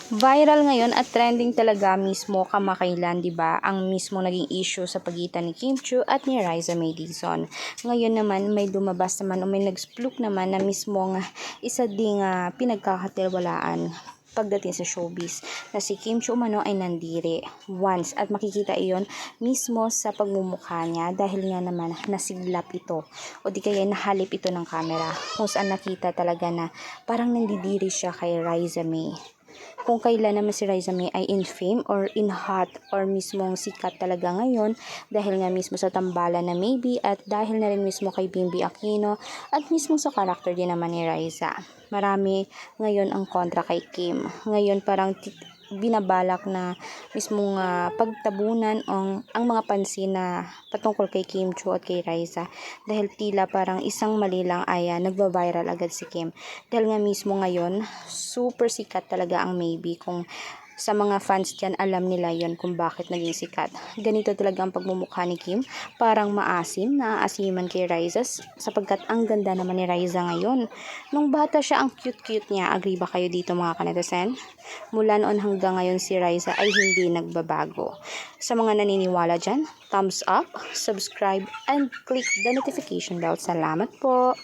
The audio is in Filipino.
Viral ngayon at trending talaga mismo kamakailan, 'di ba? Ang mismo naging issue sa pagitan ni Kim Chiu at ni Riza May Dizon. Ngayon naman may lumabas naman o may nag-splook naman na mismong isa ding pinagkakatiwalaan pagdating sa showbiz na si Kim Chiu umano ay nandiri once at makikita iyon mismo sa pagmumukha niya dahil nga naman nasiglap ito o di kaya nahalip ito ng camera kung saan nakita talaga na parang nandidiri siya kay Riza May. Kung kailan naman si Riza May ay in fame or in hot or mismong sikat talaga ngayon dahil nga mismo sa tambalan na maybe at dahil na rin mismo kay Bimbi Aquino at mismo sa karakter din naman ni Riza. Marami ngayon ang kontra kay Kim. Ngayon parang binabalak na mismong pagtabunan ang mga pansin na patungkol kay Kim Chiu at kay Riza dahil tila parang isang mali lang ay nagba-viral agad si Kim dahil nga mismo ngayon super sikat talaga ang maybe kung sa mga fans dyan alam nila yon kung bakit naging sikat. Ganito talaga ang pagmumukha ni Kim, parang maasim, naaasiman kay Riza sapagkat ang ganda naman ni Riza ngayon. Nung bata siya ang cute-cute niya, agree ba kayo dito mga kanetosen? Mula noon hanggang ngayon si Riza ay hindi nagbabago. Sa mga naniniwala dyan, thumbs up, subscribe, and click the notification bell. Salamat po!